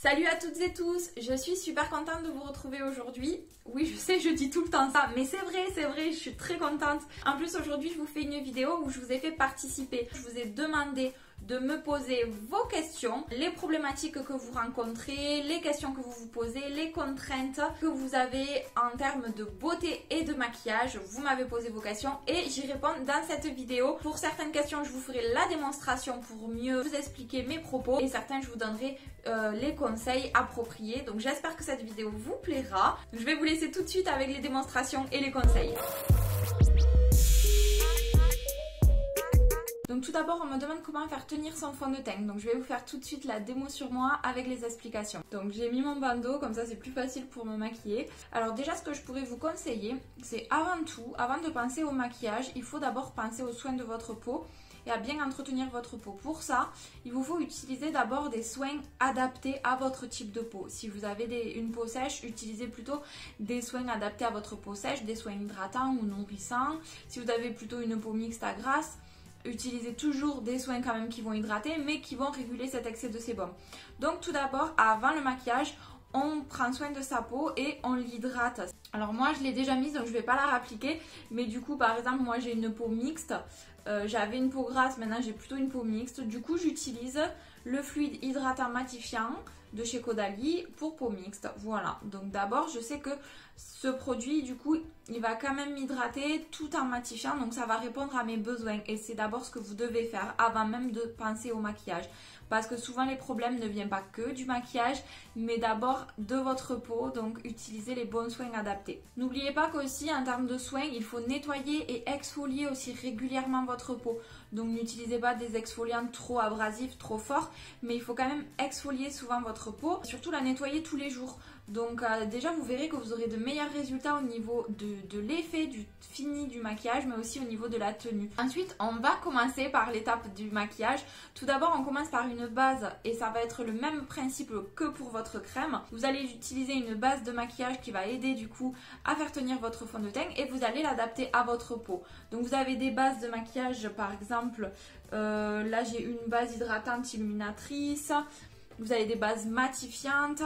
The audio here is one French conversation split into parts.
Salut à toutes et tous, je suis super contente de vous retrouver aujourd'hui. Oui, je sais, je dis tout le temps ça, mais c'est vrai, je suis très contente. En plus, aujourd'hui, je vous fais une vidéo où je vous ai fait participer. Je vous ai demandé de me poser vos questions, les problématiques que vous rencontrez, les questions que vous vous posez, les contraintes que vous avez en termes de beauté et de maquillage. Vous m'avez posé vos questions et j'y réponds dans cette vidéo. Pour certaines questions, je vous ferai la démonstration pour mieux vous expliquer mes propos et certains, je vous donnerai les conseils appropriés. Donc j'espère que cette vidéo vous plaira. Je vais vous laisser tout de suite avec les démonstrations et les conseils. Donc tout d'abord, on me demande comment faire tenir son fond de teint. Donc je vais vous faire tout de suite la démo sur moi avec les explications. Donc j'ai mis mon bandeau, comme ça c'est plus facile pour me maquiller. Alors déjà, ce que je pourrais vous conseiller, c'est avant tout, avant de penser au maquillage, il faut d'abord penser aux soins de votre peau et à bien entretenir votre peau. Pour ça, il vous faut utiliser d'abord des soins adaptés à votre type de peau. Si vous avez une peau sèche, utilisez plutôt des soins adaptés à votre peau sèche, des soins hydratants ou nourrissants. Si vous avez plutôt une peau mixte à grasse, utilisez toujours des soins quand même qui vont hydrater mais qui vont réguler cet excès de sébum. Donc tout d'abord, avant le maquillage, on prend soin de sa peau et on l'hydrate. Alors moi je l'ai déjà mise donc je ne vais pas la réappliquer, mais du coup par exemple moi j'ai une peau mixte, j'avais une peau grasse, maintenant j'ai plutôt une peau mixte. Du coup j'utilise le fluide hydratant matifiant de chez Caudalie pour peau mixte. Voilà, donc d'abord je sais que ce produit du coup il va quand même m'hydrater tout en matifiant, donc ça va répondre à mes besoins et c'est d'abord ce que vous devez faire avant même de penser au maquillage, parce que souvent les problèmes ne viennent pas que du maquillage mais d'abord de votre peau, donc utilisez les bons soins adaptés. N'oubliez pas qu'aussi en termes de soins, il faut nettoyer et exfolier aussi régulièrement votre peau, donc n'utilisez pas des exfoliants trop abrasifs, trop forts, mais il faut quand même exfolier souvent votre peau, surtout la nettoyer tous les jours. Donc déjà vous verrez que vous aurez de meilleurs résultats au niveau de l'effet du fini du maquillage, mais aussi au niveau de la tenue. Ensuite on va commencer par l'étape du maquillage. Tout d'abord on commence par une base et ça va être le même principe que pour votre crème. Vous allez utiliser une base de maquillage qui va aider du coup à faire tenir votre fond de teint et vous allez l'adapter à votre peau. Donc vous avez des bases de maquillage, par exemple là j'ai une base hydratante illuminatrice. Vous avez des bases matifiantes,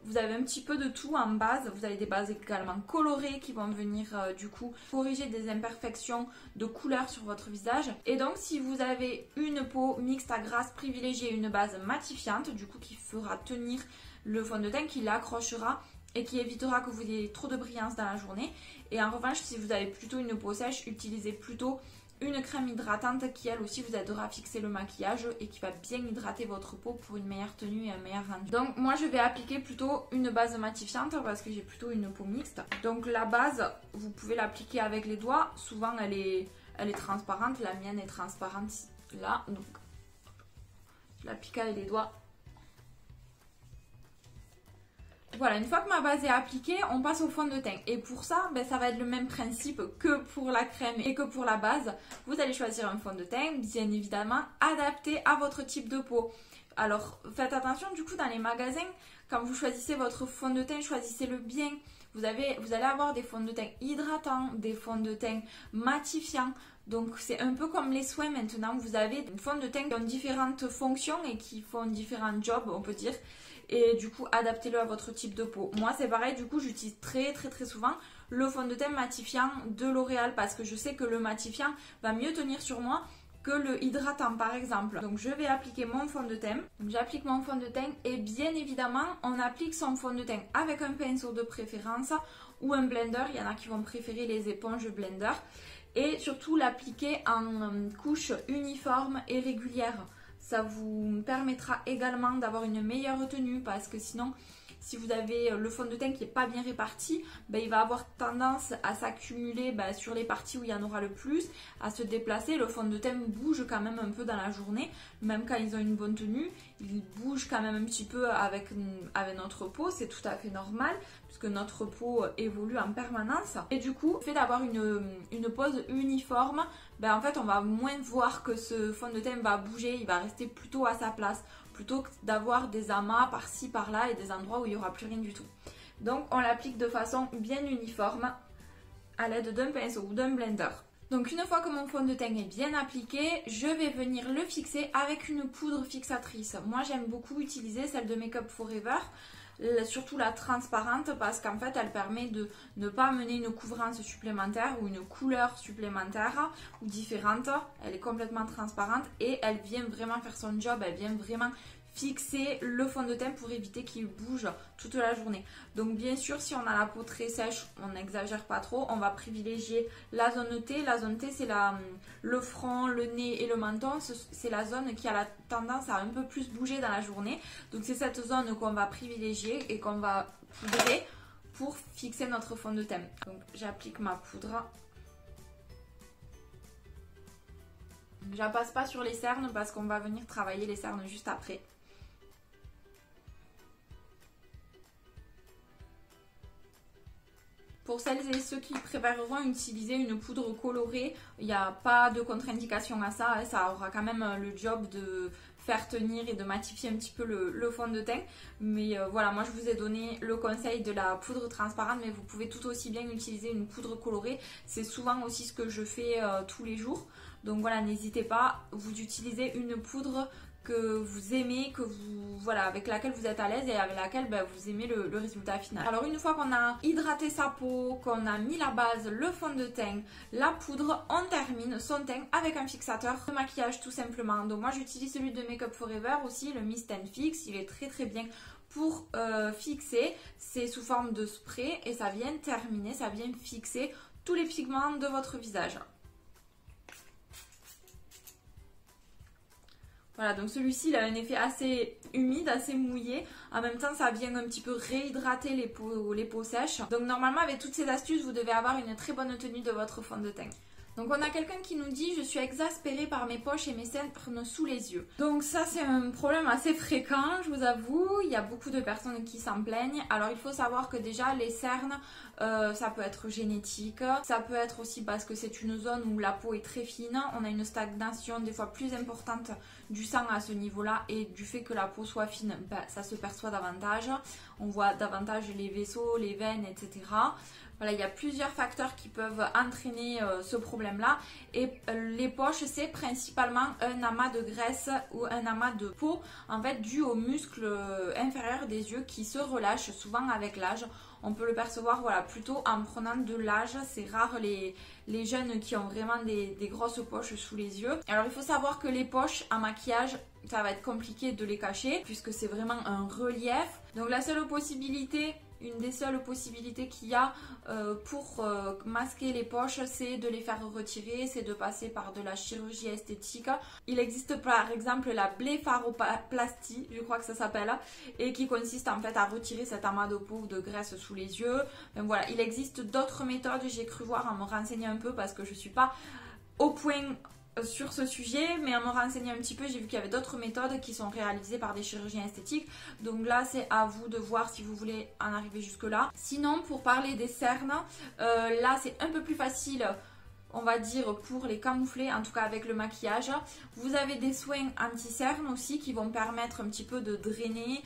vous avez un petit peu de tout en base. Vous avez des bases également colorées qui vont venir du coup corriger des imperfections de couleur sur votre visage. Et donc si vous avez une peau mixte à grasse, privilégiez une base matifiante du coup qui fera tenir le fond de teint, qui l'accrochera et qui évitera que vous ayez trop de brillance dans la journée. Et en revanche, si vous avez plutôt une peau sèche, utilisez plutôt une crème hydratante qui elle aussi vous aidera à fixer le maquillage et qui va bien hydrater votre peau pour une meilleure tenue et un meilleur rendu. Donc moi je vais appliquer plutôt une base matifiante parce que j'ai plutôt une peau mixte. Donc la base, vous pouvez l'appliquer avec les doigts, souvent elle est transparente, la mienne est transparente là, donc je l'applique avec les doigts. Voilà, une fois que ma base est appliquée, on passe au fond de teint. Et pour ça, ça va être le même principe que pour la crème et que pour la base. Vous allez choisir un fond de teint, bien évidemment, adapté à votre type de peau. Alors, faites attention, du coup, dans les magasins, quand vous choisissez votre fond de teint, choisissez-le bien. Vous allez avoir des fonds de teint hydratants, des fonds de teint matifiants. Donc c'est un peu comme les soins maintenant, vous avez des fonds de teint qui ont différentes fonctions et qui font différents jobs, on peut dire. Et du coup adaptez-le à votre type de peau. Moi c'est pareil, du coup j'utilise très souvent le fond de teint matifiant de L'Oréal parce que je sais que le matifiant va mieux tenir sur moi que le hydratant par exemple. Donc je vais appliquer mon fond de teint. Donc j'applique mon fond de teint et bien évidemment on applique son fond de teint avec un pinceau de préférence ou un blender. Il y en a qui vont préférer les éponges blender. Et surtout l'appliquer en couche uniforme et régulière. Ça vous permettra également d'avoir une meilleure tenue parce que sinon, si vous avez le fond de teint qui n'est pas bien réparti, il va avoir tendance à s'accumuler sur les parties où il y en aura le plus, à se déplacer. Le fond de teint bouge quand même un peu dans la journée, même quand ils ont une bonne tenue, il bouge quand même un petit peu avec notre peau, c'est tout à fait normal puisque notre peau évolue en permanence. Et du coup, le fait d'avoir une pose uniforme, en fait on va moins voir que ce fond de teint va bouger, il va rester plutôt à sa place, plutôt que d'avoir des amas par-ci par-là et des endroits où il n'y aura plus rien du tout. Donc on l'applique de façon bien uniforme à l'aide d'un pinceau ou d'un blender. Donc une fois que mon fond de teint est bien appliqué, je vais venir le fixer avec une poudre fixatrice. Moi j'aime beaucoup utiliser celle de Make Up Forever, surtout la transparente, parce qu'en fait elle permet de ne pas amener une couvrance supplémentaire ou une couleur supplémentaire ou différente. Elle est complètement transparente et elle vient vraiment faire son job, elle vient vraiment fixer le fond de teint pour éviter qu'il bouge toute la journée. Donc bien sûr, si on a la peau très sèche, on n'exagère pas trop, on va privilégier la zone T. La zone T, c'est le front, le nez et le menton. C'est la zone qui a la tendance à un peu plus bouger dans la journée. Donc c'est cette zone qu'on va privilégier et qu'on va poudrer pour fixer notre fond de teint. Donc j'applique ma poudre. Je ne passe pas sur les cernes parce qu'on va venir travailler les cernes juste après. Pour celles et ceux qui préféreront utiliser une poudre colorée, il n'y a pas de contre-indication à ça. Ça aura quand même le job de faire tenir et de matifier un petit peu le fond de teint. Mais voilà, moi je vous ai donné le conseil de la poudre transparente, mais vous pouvez tout aussi bien utiliser une poudre colorée. C'est souvent aussi ce que je fais tous les jours. Donc voilà, n'hésitez pas, vous utilisez une poudre que vous aimez, avec laquelle vous êtes à l'aise et avec laquelle vous aimez le résultat final. Alors une fois qu'on a hydraté sa peau, qu'on a mis la base, le fond de teint, la poudre, on termine son teint avec un fixateur de maquillage tout simplement. Donc moi j'utilise celui de Make Up Forever aussi, le Mist and Fix, il est très bien pour fixer. C'est sous forme de spray et ça vient terminer, ça vient fixer tous les pigments de votre visage. Voilà, donc celui-ci il a un effet assez humide, assez mouillé. En même temps, ça vient un petit peu réhydrater les peaux sèches. Donc normalement, avec toutes ces astuces, vous devez avoir une très bonne tenue de votre fond de teint. Donc on a quelqu'un qui nous dit « Je suis exaspérée par mes poches et mes cernes sous les yeux ». Donc ça c'est un problème assez fréquent, je vous avoue. Il y a beaucoup de personnes qui s'en plaignent. Alors il faut savoir que déjà les cernes, ça peut être génétique. Ça peut être aussi parce que c'est une zone où la peau est très fine. On a une stagnation des fois plus importante du sang à ce niveau-là. Et du fait que la peau soit fine, ça se perçoit davantage. On voit davantage les vaisseaux, les veines, etc. Voilà, il y a plusieurs facteurs qui peuvent entraîner ce problème-là. Et les poches, c'est principalement un amas de graisse ou un amas de peau, en fait, dû aux muscles inférieurs des yeux qui se relâchent souvent avec l'âge. On peut le percevoir plutôt en prenant de l'âge. C'est rare les jeunes qui ont vraiment des grosses poches sous les yeux. Alors, il faut savoir que les poches en maquillage, ça va être compliqué de les cacher puisque c'est vraiment un relief. Donc, la seule possibilité... Une des seules possibilités qu'il y a pour masquer les poches, c'est de les faire retirer, c'est de passer par de la chirurgie esthétique. Il existe par exemple la blépharoplastie, je crois que ça s'appelle, et qui consiste en fait à retirer cet amas de peau ou de graisse sous les yeux. Donc voilà, il existe d'autres méthodes, j'ai cru voir en me renseigner un peu parce que je ne suis pas au point sur ce sujet, mais en me renseignant un petit peu, j'ai vu qu'il y avait d'autres méthodes qui sont réalisées par des chirurgiens esthétiques. Donc là, c'est à vous de voir si vous voulez en arriver jusque là. Sinon, pour parler des cernes, là c'est un peu plus facile, on va dire, pour les camoufler, en tout cas avec le maquillage. Vous avez des soins anti-cernes aussi qui vont permettre un petit peu de drainer,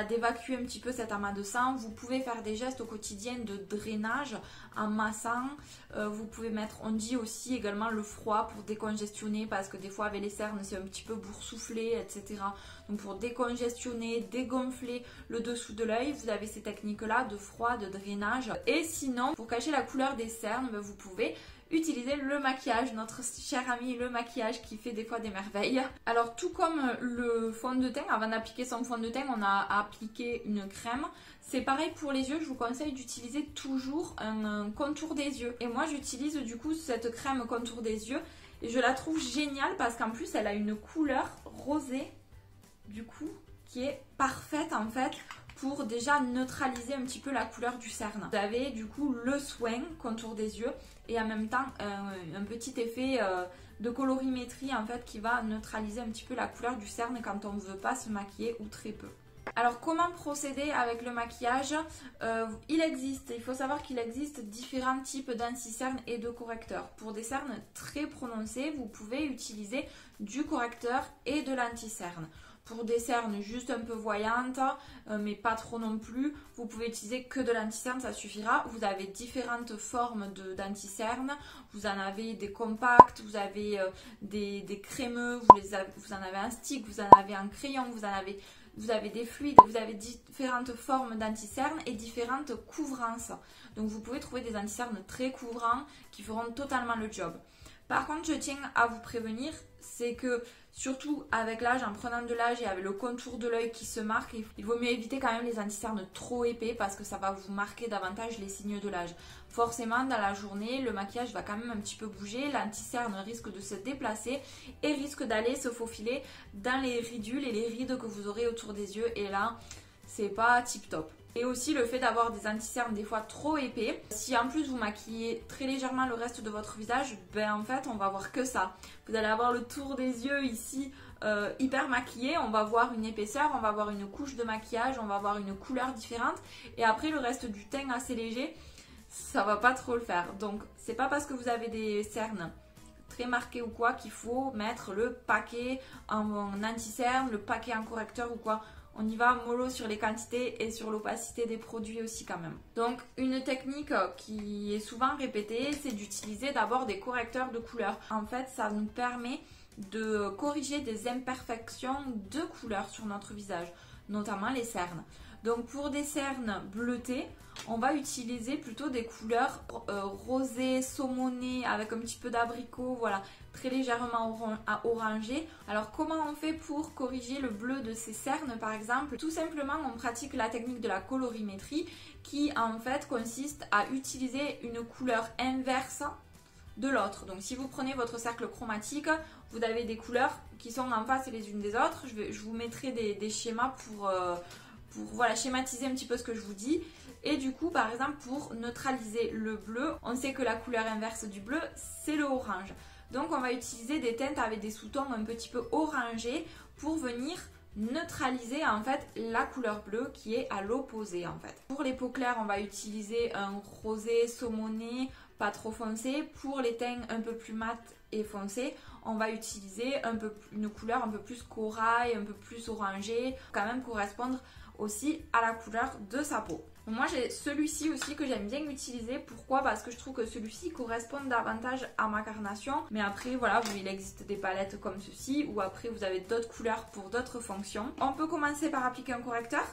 d'évacuer un petit peu cet amas de sang. Vous pouvez faire des gestes au quotidien de drainage en massant. Vous pouvez mettre, on dit aussi également le froid pour décongestionner parce que des fois avec les cernes c'est un petit peu boursouflé, etc. Donc pour décongestionner, dégonfler le dessous de l'œil, vous avez ces techniques là de froid, de drainage. Et sinon, pour cacher la couleur des cernes, vous pouvez utiliser le maquillage, notre cher ami le maquillage qui fait des fois des merveilles. Alors tout comme le fond de teint, avant d'appliquer son fond de teint, on a appliqué une crème. C'est pareil pour les yeux, je vous conseille d'utiliser toujours un contour des yeux. Et moi j'utilise du coup cette crème contour des yeux et je la trouve géniale parce qu'en plus elle a une couleur rosée du coup qui est parfaite en fait pour déjà neutraliser un petit peu la couleur du cerne. Vous avez du coup le soin contour des yeux et en même temps un petit effet de colorimétrie en fait qui va neutraliser un petit peu la couleur du cerne quand on ne veut pas se maquiller ou très peu. Alors comment procéder avec le maquillage? Il faut savoir qu'il existe différents types d'anti-cernes et de correcteurs. Pour des cernes très prononcées, vous pouvez utiliser du correcteur et de l'anti-cerne. pour des cernes juste un peu voyantes, mais pas trop non plus, vous pouvez utiliser que de l'anti-cerne, ça suffira. Vous avez différentes formes d'anti-cerne, vous en avez des compacts, vous avez des crémeux, vous en avez un stick, vous en avez un crayon, vous avez des fluides, vous avez différentes formes d'anti-cerne et différentes couvrances. Donc vous pouvez trouver des anti-cernes très couvrants qui feront totalement le job. Par contre, je tiens à vous prévenir, c'est que surtout avec l'âge, en prenant de l'âge et avec le contour de l'œil qui se marque, il vaut mieux éviter quand même les anti-cernes trop épais parce que ça va vous marquer davantage les signes de l'âge. Forcément, dans la journée, le maquillage va quand même un petit peu bouger, l'anti-cerne risque de se déplacer et risque d'aller se faufiler dans les ridules et les rides que vous aurez autour des yeux. Et là, c'est pas tip top. Et aussi le fait d'avoir des anti-cernes des fois trop épais. Si en plus vous maquillez très légèrement le reste de votre visage, ben en fait on va voir que ça. Vous allez avoir le tour des yeux ici hyper maquillé, on va voir une épaisseur, on va voir une couche de maquillage, on va voir une couleur différente. Et après le reste du teint assez léger, ça va pas trop le faire. Donc c'est pas parce que vous avez des cernes très marquées ou quoi qu'il faut mettre le paquet en anti-cerne, le paquet en correcteur ou quoi. On y va mollo sur les quantités et sur l'opacité des produits aussi quand même. Donc une technique qui est souvent répétée, c'est d'utiliser d'abord des correcteurs de couleur. En fait, ça nous permet de corriger des imperfections de couleur sur notre visage, notamment les cernes. Donc pour des cernes bleutées, on va utiliser plutôt des couleurs rosées, saumonées, avec un petit peu d'abricot, voilà, très légèrement orangé. Alors comment on fait pour corriger le bleu de ces cernes par exemple? Tout simplement on pratique la technique de la colorimétrie qui en fait consiste à utiliser une couleur inverse de l'autre. Donc si vous prenez votre cercle chromatique, vous avez des couleurs qui sont en face les unes des autres. Je vous mettrai des schémas pour voilà, schématiser un petit peu ce que je vous dis. Et du coup, par exemple, pour neutraliser le bleu, on sait que la couleur inverse du bleu, c'est le orange. Donc, on va utiliser des teintes avec des sous-tons un petit peu orangés pour venir neutraliser en fait la couleur bleue qui est à l'opposé en fait. Pour les peaux claires, on va utiliser un rosé saumoné, pas trop foncé. Pour les teints un peu plus mat et foncés, on va utiliser une couleur un peu plus corail, un peu plus orangée, quand même correspondre aussi à la couleur de sa peau. Moi j'ai celui-ci aussi que j'aime bien utiliser. Pourquoi? Parce que je trouve que celui-ci correspond davantage à ma carnation. Mais après voilà, il existe des palettes comme ceci ou après vous avez d'autres couleurs pour d'autres fonctions. On peut commencer par appliquer un correcteur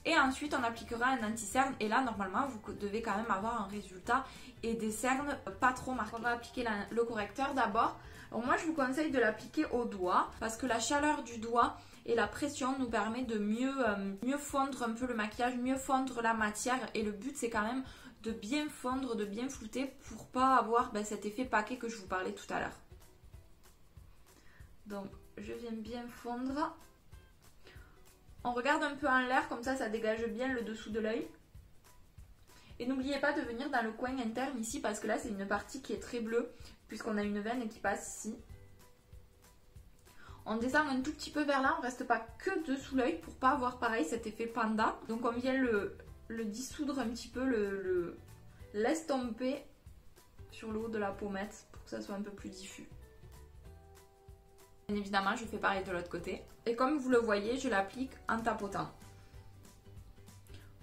et ensuite on appliquera un anti-cerne. Et là normalement vous devez quand même avoir un résultat et des cernes pas trop marquées. On va appliquer le correcteur d'abord. Moi je vous conseille de l'appliquer au doigt parce que la chaleur du doigt et la pression nous permet de mieux fondre un peu le maquillage, mieux fondre la matière. Et le but c'est quand même de bien fondre, de bien flouter pour pas avoir cet effet paquet que je vous parlais tout à l'heure. Donc je viens bien fondre. On regarde un peu en l'air, comme ça dégage bien le dessous de l'œil. Et n'oubliez pas de venir dans le coin interne ici parce que là c'est une partie qui est très bleue puisqu'on a une veine qui passe ici. On descend un tout petit peu vers là, on ne reste pas que dessous l'œil pour pas avoir pareil cet effet panda. Donc on vient le dissoudre un petit peu, l'estomper sur le haut de la pommette pour que ça soit un peu plus diffus. Bien évidemment je fais pareil de l'autre côté. Et comme vous le voyez, je l'applique en tapotant.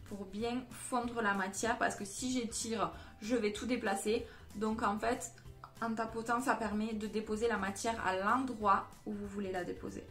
Pour bien fondre la matière parce que si j'étire, je vais tout déplacer. Donc en fait, en tapotant, ça permet de déposer la matière à l'endroit où vous voulez la déposer.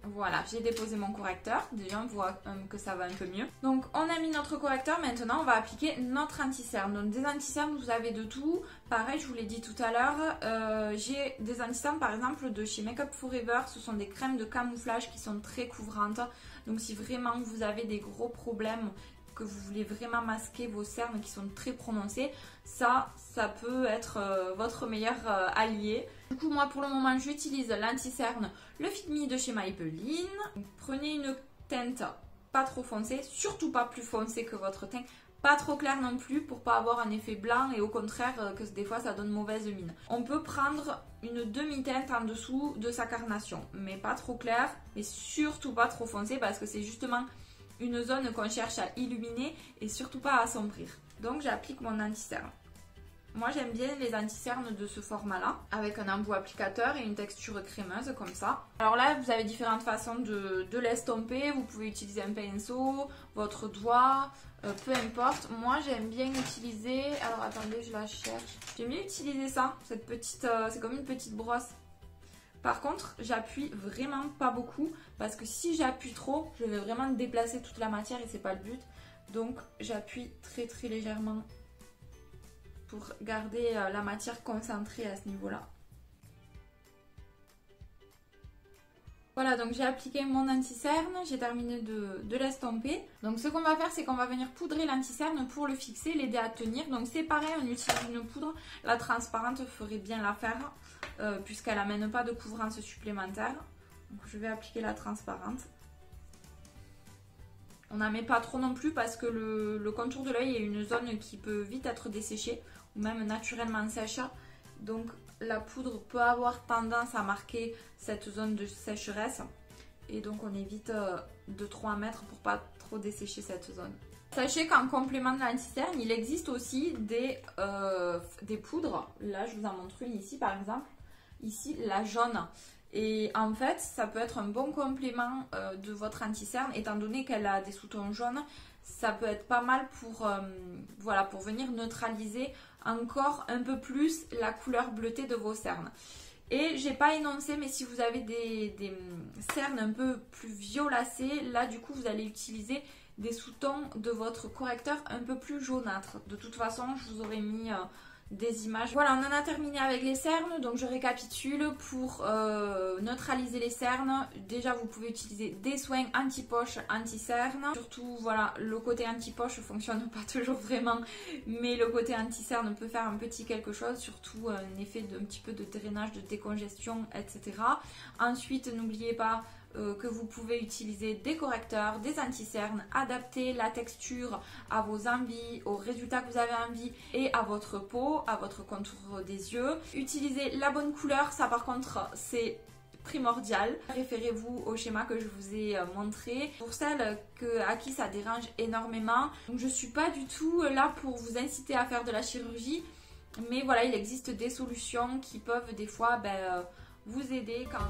Voilà, j'ai déposé mon correcteur. Déjà, on voit que ça va un peu mieux. Donc, on a mis notre correcteur. Maintenant, on va appliquer notre anti-cerne. Donc, des anti-cernes, vous avez de tout. Pareil, je vous l'ai dit tout à l'heure. J'ai des anti-cernes, par exemple, de chez Make Up Forever. Ce sont des crèmes de camouflage qui sont très couvrantes. Donc, si vraiment vous avez des gros problèmes, que vous voulez vraiment masquer vos cernes qui sont très prononcées, ça peut être votre meilleur allié. Du coup, moi pour le moment, j'utilise l'anti-cerne, le Fit Me de chez Maybelline. Prenez une teinte pas trop foncée, surtout pas plus foncée que votre teint, pas trop clair non plus pour pas avoir un effet blanc et au contraire que des fois ça donne mauvaise mine. On peut prendre une demi-teinte en dessous de sa carnation, mais pas trop clair et surtout pas trop foncée parce que c'est justement une zone qu'on cherche à illuminer et surtout pas à assombrir. Donc j'applique mon anti-cerne. Moi j'aime bien les anti-cernes de ce format là, avec un embout applicateur et une texture crémeuse comme ça. Alors là vous avez différentes façons de l'estomper, vous pouvez utiliser un pinceau, votre doigt, peu importe. Moi j'aime bien utiliser, alors attendez je la cherche, j'aime bien utiliser ça, cette petite, c'est comme une petite brosse. Par contre j'appuie vraiment pas beaucoup parce que si j'appuie trop je vais vraiment déplacer toute la matière et c'est pas le but. Donc j'appuie très légèrement pour garder la matière concentrée à ce niveau-là. Voilà, donc j'ai appliqué mon anti-cerne, j'ai terminé de l'estomper. Donc ce qu'on va faire, c'est qu'on va venir poudrer l'anti-cerne pour le fixer, l'aider à tenir. Donc c'est pareil, on utilise une poudre. La transparente ferait bien l'affaire, puisqu'elle n'amène pas de couvrance supplémentaire. Donc je vais appliquer la transparente. On n'en met pas trop non plus parce que le contour de l'œil est une zone qui peut vite être desséchée ou même naturellement sèche. Donc la poudre peut avoir tendance à marquer cette zone de sécheresse et donc on évite de trop en mettre pour pas trop dessécher cette zone. Sachez qu'en complément de l'anti-cerne, il existe aussi des poudres. Là je vous en montre une ici par exemple, ici la jaune. Et en fait, ça peut être un bon complément de votre anti-cerne, étant donné qu'elle a des sous-tons jaunes. Ça peut être pas mal pour, voilà, pour venir neutraliser encore un peu plus la couleur bleutée de vos cernes. Et j'ai pas énoncé, mais si vous avez des cernes un peu plus violacées, là du coup vous allez utiliser des sous-tons de votre correcteur un peu plus jaunâtre. De toute façon, je vous aurais mis des images. Voilà, on en a terminé avec les cernes, donc je récapitule. Pour neutraliser les cernes, déjà vous pouvez utiliser des soins anti-poche, anti-cerne. Surtout, voilà, le côté anti-poche fonctionne pas toujours vraiment, mais le côté anti-cerne peut faire un petit quelque chose, surtout un effet d'un petit peu de drainage, de décongestion, etc. Ensuite, n'oubliez pas que vous pouvez utiliser des correcteurs, des anti-cernes, adapter la texture à vos envies, aux résultats que vous avez envie et à votre peau, à votre contour des yeux. Utilisez la bonne couleur, ça par contre c'est primordial. Référez-vous au schéma que je vous ai montré. Pour celles à qui ça dérange énormément, donc je ne suis pas du tout là pour vous inciter à faire de la chirurgie, mais voilà, il existe des solutions qui peuvent des fois vous aider quand...